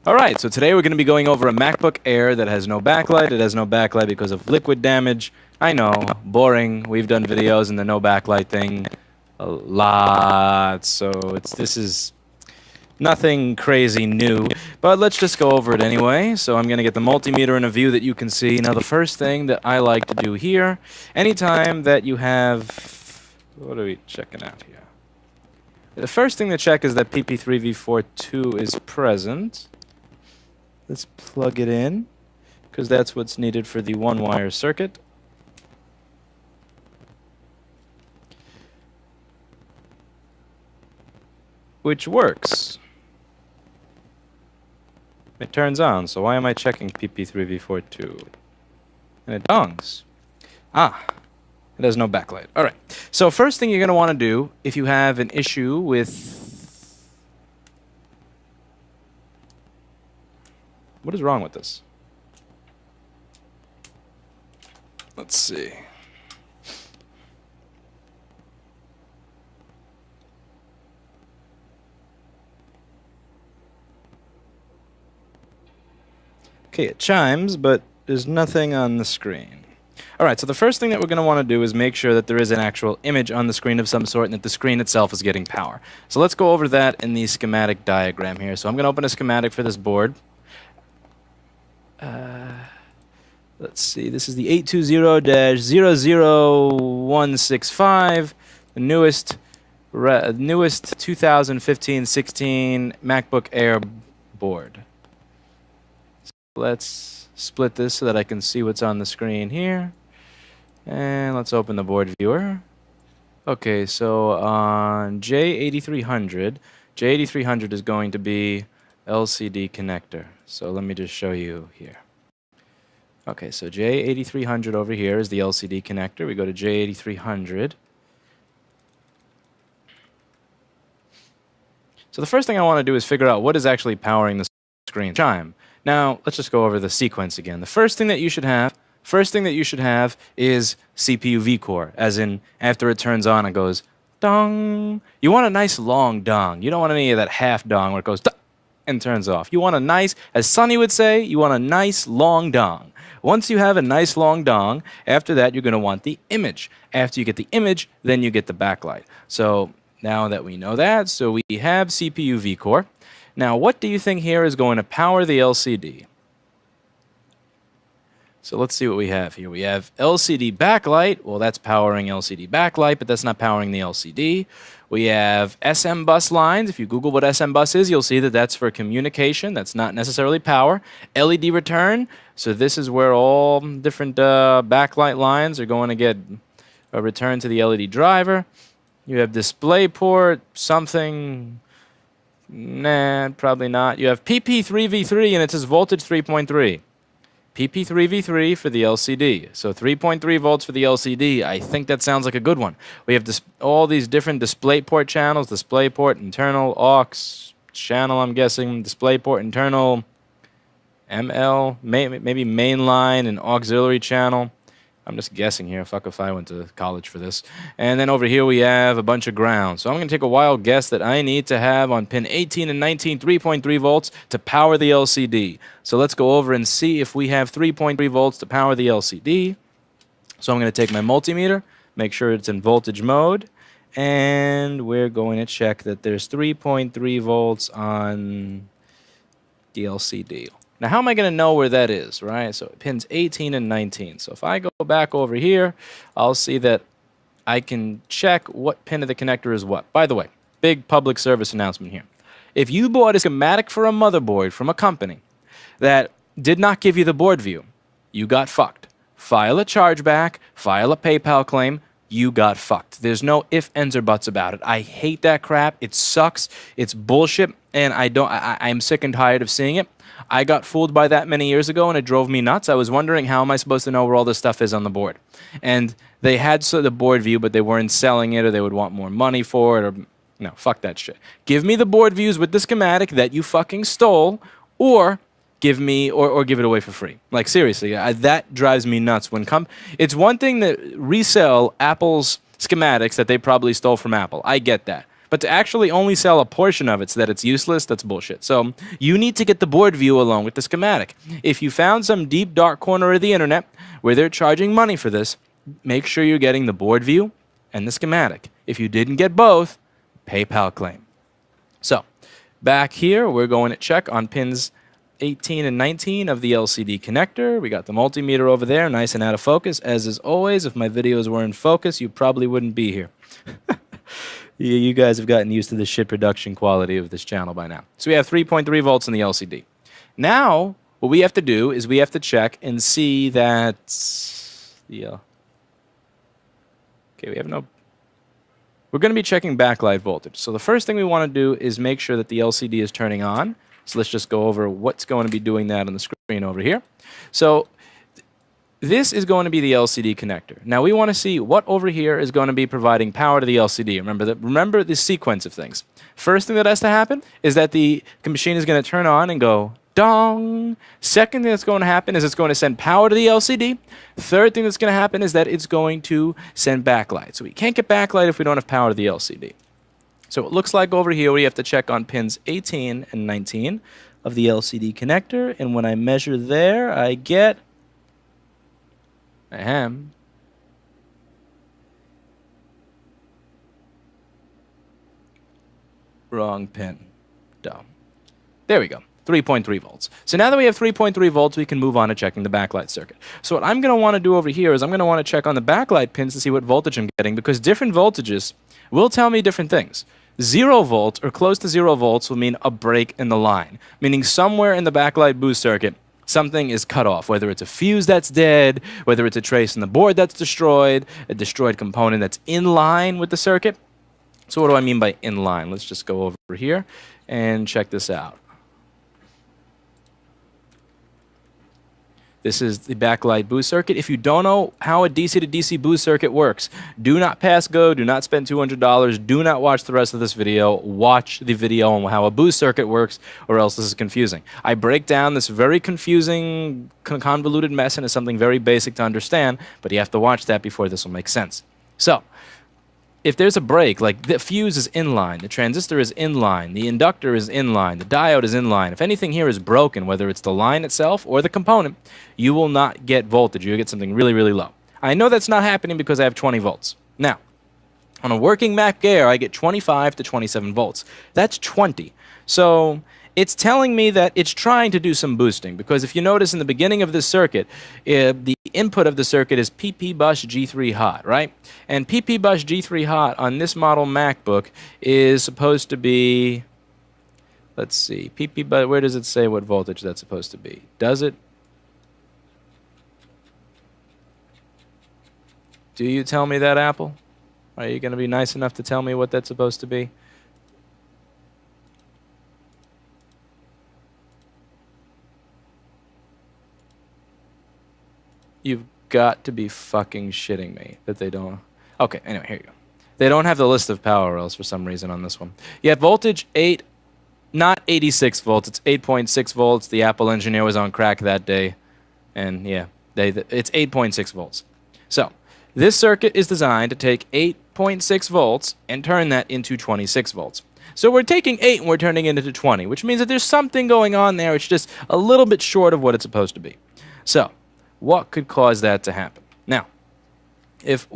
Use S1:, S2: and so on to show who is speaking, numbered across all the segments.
S1: Alright, so today we're going to be going over a MacBook Air that has no backlight. It has no backlight because of liquid damage. I know, boring. We've done videos in the no backlight thing a lot, so this is nothing crazy new. But let's just go over it anyway. So I'm going to get the multimeter in a view that you can see. Now the first thing that I like to do here, anytime that you have... What are we checking out here? The first thing to check is that PP3V42 is present. Let's plug it in, because that's what's needed for the one-wire circuit. Which works. It turns on, so why am I checking PP3V42? And it dongs. Ah, it has no backlight. Alright, so first thing you're going to want to do, if you have an issue with... What is wrong with this? Let's see. Okay, it chimes, but there's nothing on the screen. Alright, so the first thing that we're going to want to do is make sure that there is an actual image on the screen of some sort and that the screen itself is getting power. So let's go over that in the schematic diagram here. So I'm going to open a schematic for this board. Let's see, this is the 820-00165, the newest 2015-16 MacBook Air board. So let's split this so that I can see what's on the screen here. And let's open the board viewer. Okay, so on J8300 is going to be LCD connector. So let me just show you here. Okay, so J8300 over here is the LCD connector. We go to J8300. So the first thing I want to do is figure out what is actually powering the screen. Chime. Now, let's just go over the sequence again. The first thing that you should have is CPU V-core, as in after it turns on it goes dong. You want a nice long dong. You don't want any of that half dong where it goes dong and turns off. You want a nice, as Sonny would say, you want a nice long dong. Once you have a nice long dong, after that you're going to want the image. After you get the image, then you get the backlight. So now that we know that, so we have CPU V-core. Now what do you think here is going to power the LCD? So let's see what we have here. We have LCD backlight. Well, that's powering LCD backlight, but that's not powering the LCD. We have SM bus lines. If you Google what SM bus is, you'll see that that's for communication. That's not necessarily power. LED return. So this is where all different backlight lines are going to get a return to the LED driver. You have display port, something... Nah, probably not. You have PP3V3, and it says voltage 3.3. PP3V3 for the LCD. So 3.3 volts for the LCD. I think that sounds like a good one. We have all these different DisplayPort channels. DisplayPort, internal, aux, channel, I'm guessing. DisplayPort, internal, ML, maybe mainline and auxiliary channel. I'm just guessing here. Fuck if I went to college for this. And then over here we have a bunch of ground. So I'm going to take a wild guess that I need to have on pin 18 and 19 3.3 volts to power the LCD. So let's go over and see if we have 3.3 volts to power the LCD. So I'm going to take my multimeter, make sure it's in voltage mode, and we're going to check that there's 3.3 volts on the LCD. Now, how am I going to know where that is, right? So pins 18 and 19. So if I go back over here, I'll see that I can check what pin of the connector is what. By the way, big public service announcement here. If you bought a schematic for a motherboard from a company that did not give you the board view, you got fucked. File a chargeback, file a PayPal claim, you got fucked. There's no ifs, ands, or buts about it. I hate that crap. It sucks. It's bullshit, and I'm sick and tired of seeing it. I got fooled by that many years ago, and it drove me nuts. I was wondering, how am I supposed to know where all this stuff is on the board? And they had the board view, but they weren't selling it, or they would want more money for it, or... No, fuck that shit. Give me the board views with the schematic that you fucking stole, or give me, or give it away for free. Like, seriously, that drives me nuts. It's one thing to resell Apple's schematics that they probably stole from Apple. I get that. But to actually only sell a portion of it so that it's useless, that's bullshit. So you need to get the board view along with the schematic. If you found some deep, dark corner of the internet where they're charging money for this, make sure you're getting the board view and the schematic. If you didn't get both, PayPal claim. So back here, we're going to check on pins 18 and 19 of the LCD connector. We got the multimeter over there, nice and out of focus. As is always, if my videos were in focus, you probably wouldn't be here. You guys have gotten used to the shit production quality of this channel by now. So we have 3.3 volts in the LCD. Now, what we have to do is we have to check and see that okay, we have no... We're going to be checking backlight voltage. So the first thing we want to do is make sure that the LCD is turning on. So let's just go over what's going to be doing that on the screen over here. So this is going to be the LCD connector. Now we want to see what over here is going to be providing power to the LCD. Remember the sequence of things. First thing that has to happen is that the machine is going to turn on and go dong. Second thing that's going to happen is it's going to send power to the LCD. Third thing that's going to happen is that it's going to send backlight. So we can't get backlight if we don't have power to the LCD. So it looks like over here we have to check on pins 18 and 19 of the LCD connector. And when I measure there, I get... Wrong pin. Dumb. There we go. 3.3 volts. So now that we have 3.3 volts, we can move on to checking the backlight circuit. So what I'm going to want to do over here is I'm going to want to check on the backlight pins to see what voltage I'm getting, because different voltages will tell me different things. 0 volts or close to 0 volts will mean a break in the line, meaning somewhere in the backlight boost circuit, something is cut off, whether it's a fuse that's dead, whether it's a trace in the board that's destroyed, a destroyed component that's in line with the circuit. So what do I mean by in line? Let's just go over here and check this out. This is the backlight boost circuit. If you don't know how a DC to DC boost circuit works, do not pass go, do not spend $200, do not watch the rest of this video. Watch the video on how a boost circuit works, or else this is confusing. I break down this very confusing, convoluted mess into something very basic to understand, but you have to watch that before this will make sense. So, if there's a break, like the fuse is in line, the transistor is in line, the inductor is in line, the diode is in line, if anything here is broken, whether it's the line itself or the component, you will not get voltage. You'll get something really, really low. I know that's not happening because I have 20 volts. Now, on a working Mac Air, I get 25 to 27 volts. That's 20. So it's telling me that it's trying to do some boosting, because if you notice in the beginning of this circuit, the input of the circuit is PP bus G3 hot, right? And PP bus G3 hot on this model MacBook is supposed to be, let's see, PP bus, where does it say what voltage that's supposed to be? Does it? Do you tell me that, Apple? Are you going to be nice enough to tell me what that's supposed to be? You've got to be fucking shitting me that they don't. Okay, anyway, here you go. They don't have the list of power rails for some reason on this one. You have voltage 8, not 86 volts. It's 8.6 volts. The Apple engineer was on crack that day. And yeah, it's 8.6 volts. So this circuit is designed to take 8.6 volts and turn that into 26 volts. So we're taking 8 and we're turning it into 20, which means that there's something going on there. It's just a little bit short of what it's supposed to be. So what could cause that to happen? Now, it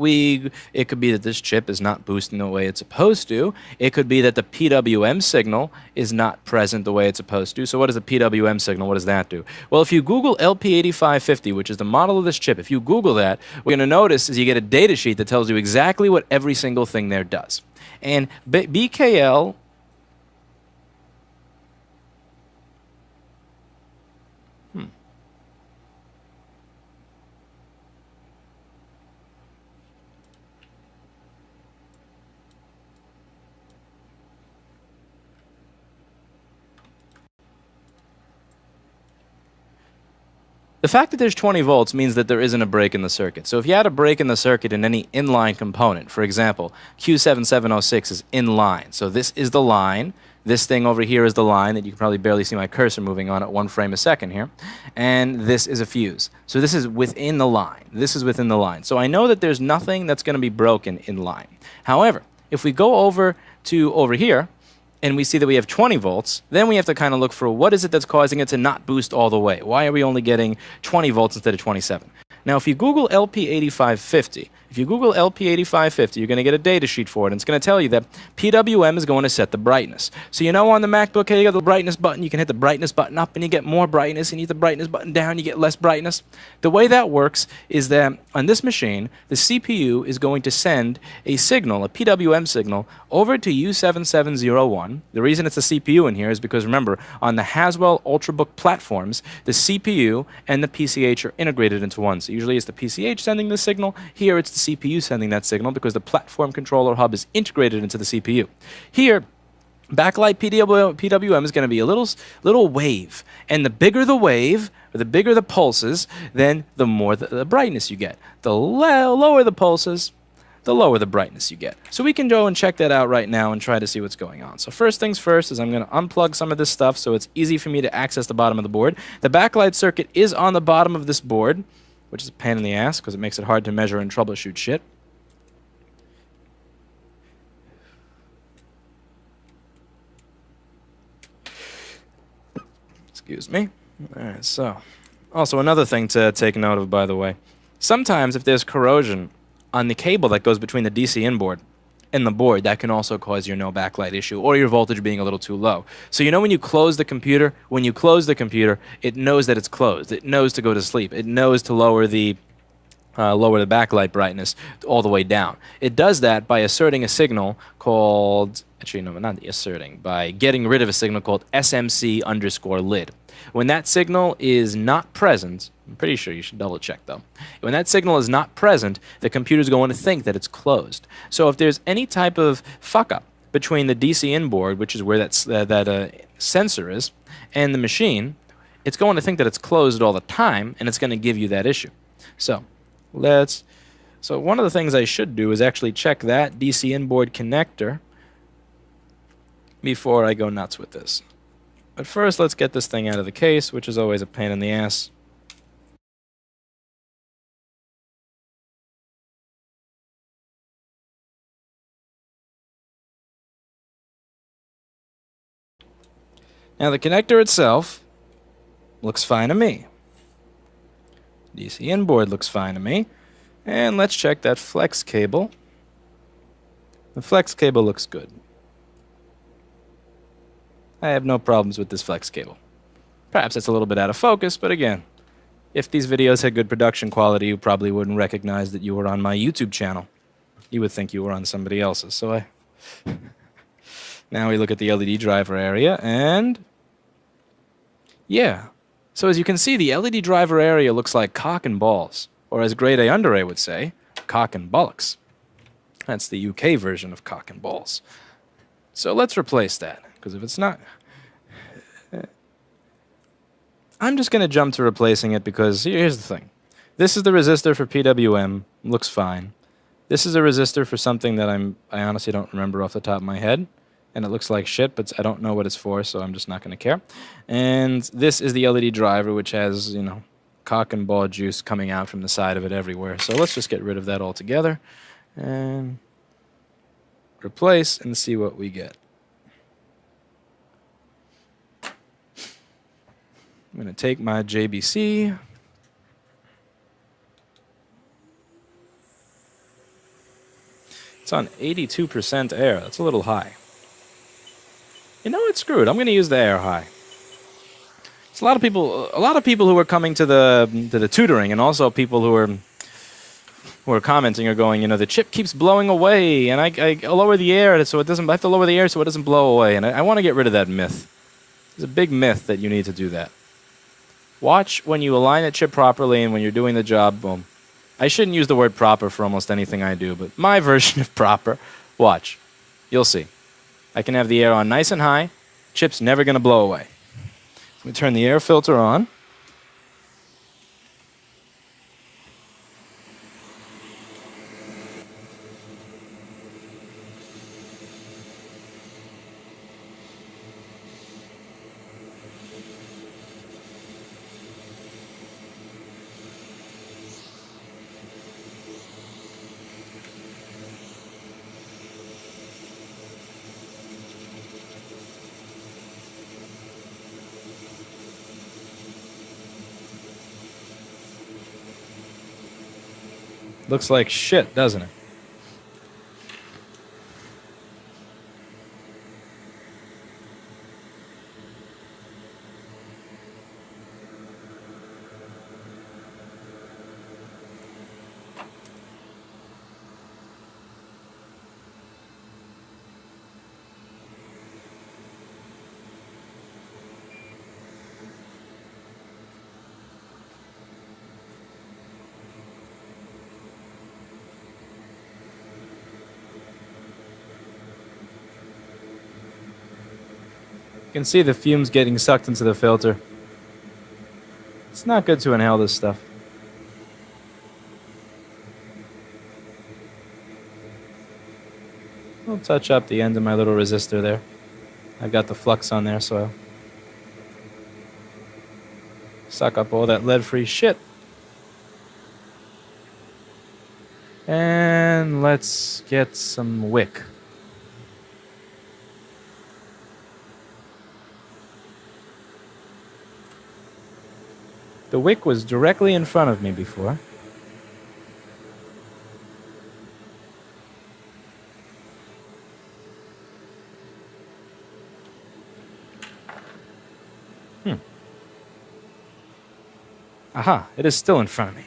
S1: could be that this chip is not boosting the way it's supposed to. It could be that the PWM signal is not present the way it's supposed to. So what is the PWM signal? What does that do? Well, if you Google LP8550, which is the model of this chip, if you Google that, what you're going to notice is you get a data sheet that tells you exactly what every single thing there does. And BKL... The fact that there's 20 volts means that there isn't a break in the circuit. So if you had a break in the circuit in any inline component, for example, Q7706 is in line. So this is the line. This thing over here is the line that you can probably barely see my cursor moving on at 1 frame a second here. And this is a fuse. So this is within the line. This is within the line. So I know that there's nothing that's going to be broken in line. However, If we go over to over here, and we see that we have 20 volts, then we have to kind of look for what is it that's causing it to not boost all the way. Why are we only getting 20 volts instead of 27? Now, if you Google LP8550, you're going to get a data sheet for it, and it's going to tell you that PWM is going to set the brightness. So you know on the MacBook, hey, you got the brightness button, you can hit the brightness button up and you get more brightness, and you hit the brightness button down, you get less brightness. The way that works is that on this machine, the CPU is going to send a signal, a PWM signal, over to U7701. The reason it's a CPU in here is because, remember, on the Haswell Ultrabook platforms, the CPU and the PCH are integrated into one. So usually it's the PCH sending the signal. Here it's the CPU sending that signal because the platform controller hub is integrated into the CPU. Here, backlight PWM is going to be a little wave. And the bigger the wave, or the bigger the pulses, then the more the brightness you get. The lower the pulses, the lower the brightness you get. So we can go and check that out right now and try to see what's going on. So first things first is I'm going to unplug some of this stuff so it's easy for me to access the bottom of the board. The backlight circuit is on the bottom of this board, which is a pain in the ass because it makes it hard to measure and troubleshoot shit. Excuse me. All right, so also another thing to take note of, by the way. Sometimes if there's corrosion on the cable that goes between the DC in board and the board, that can also cause your no backlight issue or your voltage being a little too low. So you know when you close the computer, it knows that it's closed. It knows to go to sleep. It knows to lower the backlight brightness all the way down. It does that by asserting a signal called, actually no, not asserting, by getting rid of a signal called SMC_lid. When that signal is not present, I'm pretty sure you should double check though. When that signal is not present, the computer's going to think that it's closed. So if there's any type of fuck up between the DC in board, which is where that sensor is, and the machine, it's going to think that it's closed all the time, and it's going to give you that issue. So one of the things I should do is actually check that DC inboard connector before I go nuts with this. But first, let's get this thing out of the case, which is always a pain in the ass. Now, the connector itself looks fine to me. DC inboard looks fine to me. And let's check that flex cable. The flex cable looks good. I have no problems with this flex cable. Perhaps it's a little bit out of focus, but again, if these videos had good production quality, you probably wouldn't recognize that you were on my YouTube channel. You would think you were on somebody else's. So now we look at the LED driver area, and yeah. So as you can see, the LED driver area looks like cock and balls, or as Grade A Under A would say, cock and bollocks. That's the UK version of cock and balls. So let's replace that, because if it's not... I'm just going to jump to replacing it because here's the thing. This is the resistor for PWM. Looks fine. This is a resistor for something that I honestly don't remember off the top of my head. And it looks like shit, but I don't know what it's for, so I'm just not going to care. And this is the LED driver, which has, you know, cock and ball juice coming out from the side of it everywhere. So let's just get rid of that altogether and replace and see what we get. I'm going to take my JBC. It's on 82% air. That's a little high. You know what? Screw it. I'm going to use the air high. It's a lot of people who are coming to the tutoring, and also people who are commenting are going, you know, the chip keeps blowing away, and I lower the air so it doesn't. I have to lower the air so it doesn't blow away, and I want to get rid of that myth. It's a big myth that you need to do that. Watch when you align the chip properly, and when you're doing the job. Boom. I shouldn't use the word proper for almost anything I do, but my version of proper. Watch. You'll see. I can have the air on nice and high. Chip's never going to blow away. We turn the air filter on. Looks like shit, doesn't it? You can see the fumes getting sucked into the filter. It's not good to inhale this stuff. I'll touch up the end of my little resistor there. I've got the flux on there, so I'll suck up all that lead-free shit. And let's get some wick. The wick was directly in front of me before. Aha, it is still in front of me.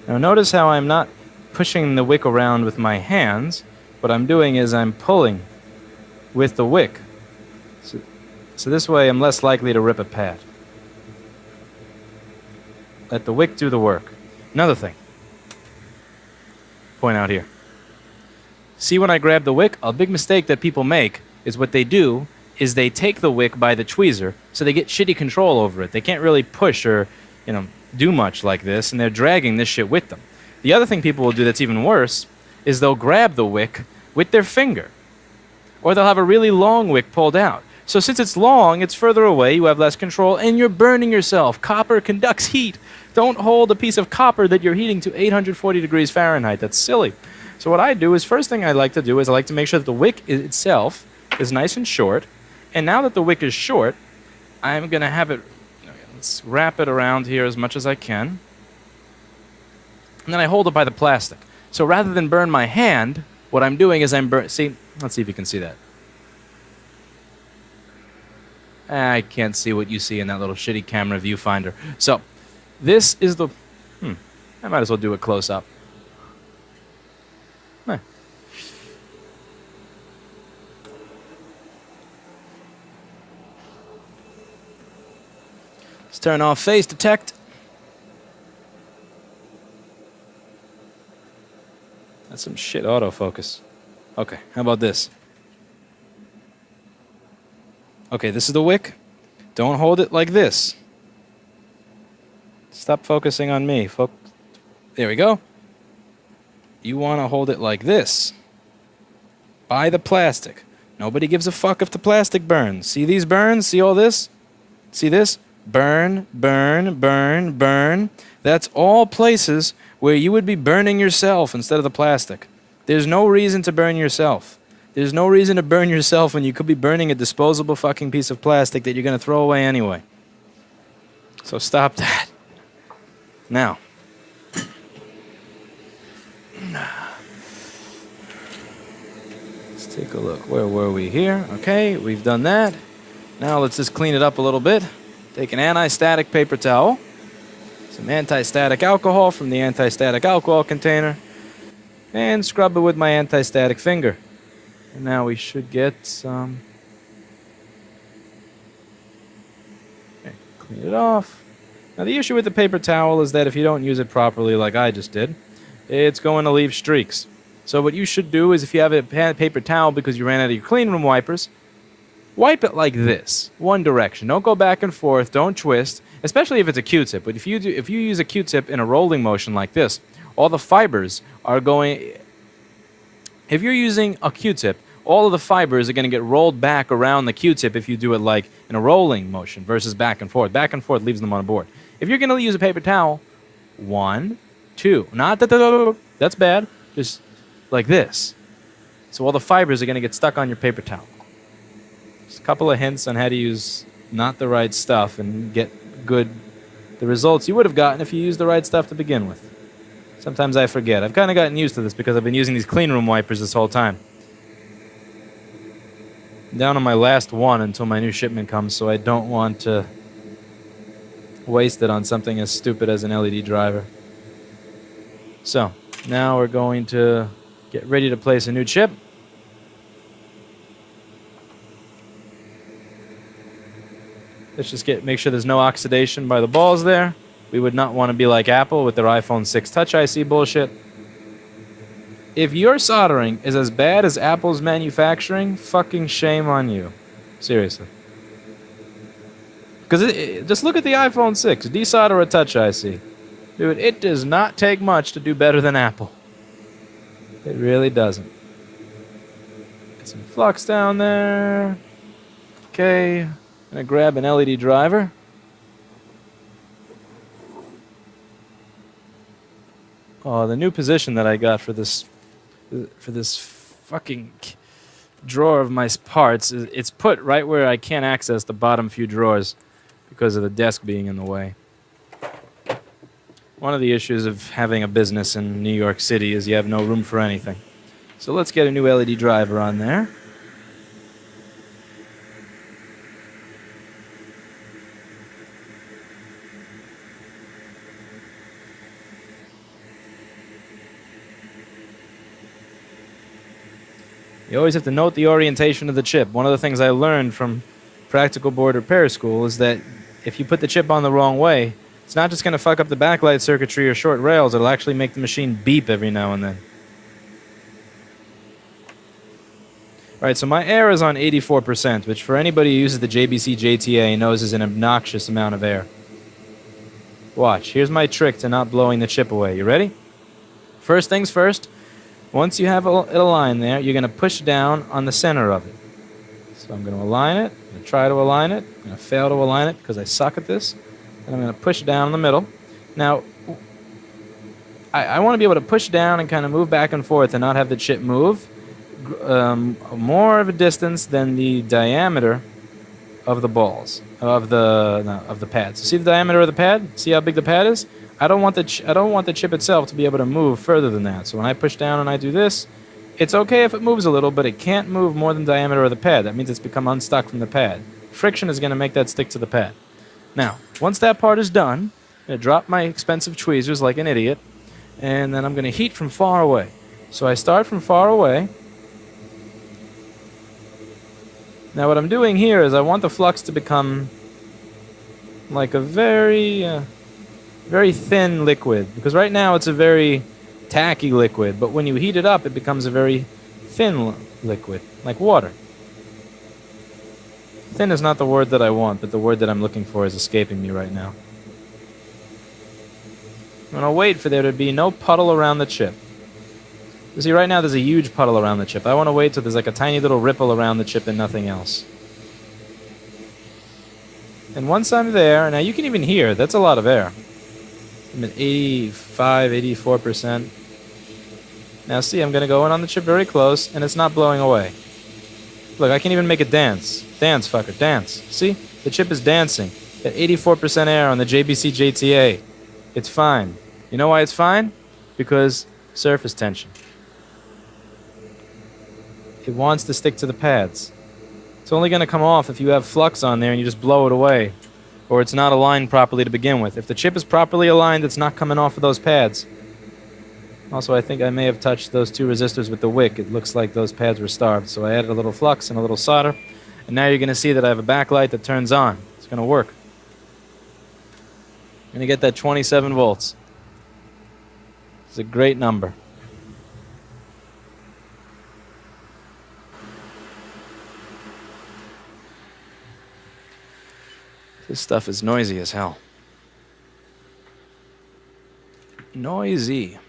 S1: Now notice how I'm not pushing the wick around with my hands. What I'm doing is I'm pulling with the wick. So this way I'm less likely to rip a pad. Let the wick do the work. Another thing. Point out here. See when I grab the wick? A big mistake that people make is what they do is they take the wick by the tweezer, so they get shitty control over it. They can't really push or, do much like this, and they're dragging this shit with them. The other thing people will do that's even worse is they'll grab the wick with their finger. Or they'll have a really long wick pulled out. So since it's long, it's further away, you have less control, and you're burning yourself. Copper conducts heat. Don't hold a piece of copper that you're heating to 840 degrees Fahrenheit. That's silly. So what I do is, first thing I like to do is I like to make sure that the wick itself is nice and short. And now that the wick is short, I'm going to have it, let's wrap it around here as much as I can. And then I hold it by the plastic. So rather than burn my hand, what I'm doing is see, let's see if you can see that. I can't see what you see in that little shitty camera viewfinder. So this is the, I might as well do it close up. Huh. Let's turn off face detect. That's some shit autofocus. Okay, how about this? Okay, this is the wick. Don't hold it like this. Stop focusing on me. There we go. You want to hold it like this. By the plastic. Nobody gives a fuck if the plastic burns. See these burns? See all this? See this? Burn, burn, burn, burn. That's all places where you would be burning yourself instead of the plastic. There's no reason to burn yourself. There's no reason to burn yourself when you could be burning a disposable fucking piece of plastic that you're going to throw away anyway. So stop that. Now. Let's take a look. Where were we here? Okay, we've done that. Now let's just clean it up a little bit. Take an anti-static paper towel. Some anti-static alcohol from the anti-static alcohol container. And scrub it with my anti-static finger. And now we should get some. Okay, clean it off. Now the issue with the paper towel is that if you don't use it properly like I just did, it's going to leave streaks. So what you should do is if you have a paper towel because you ran out of your clean room wipers, wipe it like this, one direction. Don't go back and forth. Don't twist, especially if it's a Q-tip. But if you use a Q-tip in a rolling motion like this, all the fibers are going. If you're using a Q-tip, all of the fibers are going to get rolled back around the Q-tip if you do it like in a rolling motion versus back and forth. Back and forth leaves them on a board. If you're going to use a paper towel, 1, 2, not that's bad. Just like this. So all the fibers are going to get stuck on your paper towel. Just a couple of hints on how to use not the right stuff and get the results you would have gotten if you used the right stuff to begin with. Sometimes I forget. I've kind of gotten used to this because I've been using these clean room wipers this whole time. I'm down on my last one until my new shipment comes, so I don't want to waste it on something as stupid as an LED driver. So, now we're going to get ready to place a new chip. Let's just make sure there's no oxidation by the balls there. We would not want to be like Apple with their iPhone 6 Touch IC bullshit. If your soldering is as bad as Apple's manufacturing, fucking shame on you. Seriously. Because just look at the iPhone 6, desolder a Touch IC. Dude, it does not take much to do better than Apple. It really doesn't. Get some flux down there. Okay. I'm going to grab an LED driver. Oh, the new position that I got for this fucking drawer of my parts, it's put right where I can't access the bottom few drawers because of the desk being in the way. One of the issues of having a business in New York City is you have no room for anything. So let's get a new LED driver on there. You always have to note the orientation of the chip. One of the things I learned from practical board repair school is that if you put the chip on the wrong way, it's not just going to fuck up the backlight circuitry or short rails, it'll actually make the machine beep every now and then. Alright, so my air is on 84%, which for anybody who uses the JBC JTA knows is an obnoxious amount of air. Watch, here's my trick to not blowing the chip away. You ready? First things first. Once you have it aligned there, you're going to push down on the center of it. So I'm going to align it. I'm going to try to align it. I'm going to fail to align it because I suck at this. And I'm going to push down in the middle. Now, I want to be able to push down and kind of move back and forth and not have the chip move more of a distance than the diameter of the balls, of the pads. See the diameter of the pad? See how big the pad is? I don't want the chip itself to be able to move further than that. So when I push down and I do this, it's okay if it moves a little, but it can't move more than the diameter of the pad. That means it's become unstuck from the pad. Friction is going to make that stick to the pad. Now, once that part is done, I'm going to drop my expensive tweezers like an idiot, and then I'm going to heat from far away. So I start from far away. Now what I'm doing here is I want the flux to become like a very thin liquid, because right now it's a very tacky liquid, but when you heat it up it becomes a very thin liquid, like water. Thin is not the word that I want, but the word that I'm looking for is escaping me right now. I'm going to wait for there to be no puddle around the chip. You see, right now there's a huge puddle around the chip. I want to wait till there's like a tiny little ripple around the chip and nothing else. And once I'm there, now you can even hear, that's a lot of air. I'm at 85, 84%. Now see, I'm going to go in on the chip very close, and it's not blowing away. Look, I can even make it dance. Dance, fucker, dance. See? The chip is dancing. At 84% air on the JBC JTA. It's fine. You know why it's fine? Because surface tension. It wants to stick to the pads. It's only going to come off if you have flux on there and you just blow it away, or it's not aligned properly to begin with. If the chip is properly aligned, it's not coming off of those pads. Also, I think I may have touched those two resistors with the wick. It looks like those pads were starved, so I added a little flux and a little solder, and now you're going to see that I have a backlight that turns on. It's going to work. I'm going to get that 27 volts. It's a great number. This stuff is noisy as hell. Noisy.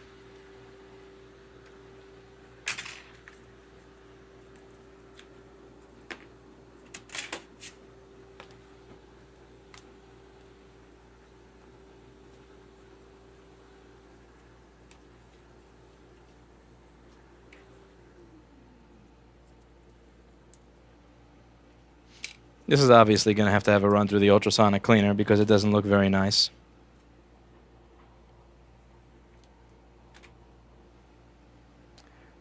S1: This is obviously going to have a run through the ultrasonic cleaner because it doesn't look very nice.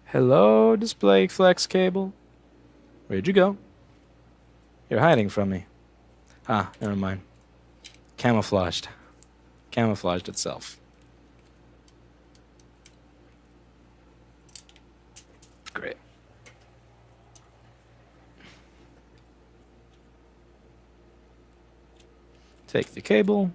S1: Hello, display flex cable. Where'd you go? You're hiding from me. Ah, never mind. Camouflaged. Camouflaged itself. Great. Take the cable.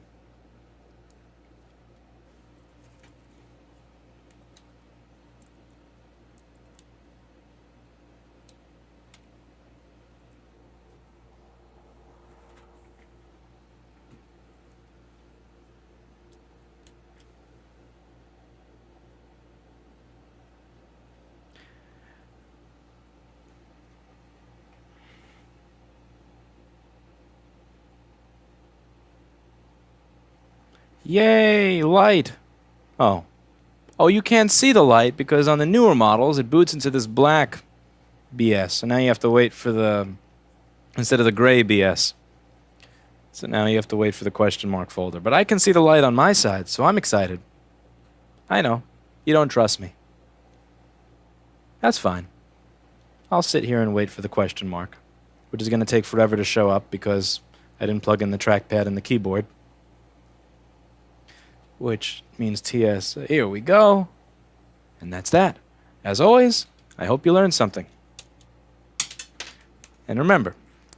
S1: Yay, light. Oh. Oh, you can't see the light because on the newer models it boots into this black BS. So now you have to wait for the, instead of the gray BS. So now you have to wait for the question mark folder. But I can see the light on my side, so I'm excited. I know. You don't trust me. That's fine. I'll sit here and wait for the question mark, which is going to take forever to show up because I didn't plug in the trackpad and the keyboard. Which means TS. Here we go. And that's that. As always, I hope you learned something. And remember,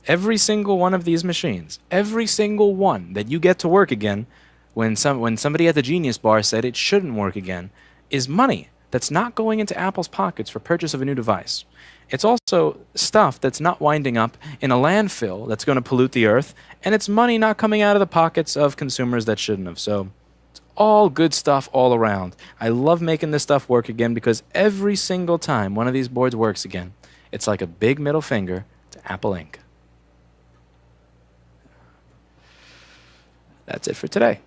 S1: every single one of these machines, every single one that you get to work again, when somebody at the Genius Bar said it shouldn't work again, is money that's not going into Apple's pockets for purchase of a new device. It's also stuff that's not winding up in a landfill that's going to pollute the earth, and it's money not coming out of the pockets of consumers that shouldn't have. So it's all good stuff all around. I love making this stuff work again because every single time one of these boards works again, it's like a big middle finger to Apple Inc. That's it for today.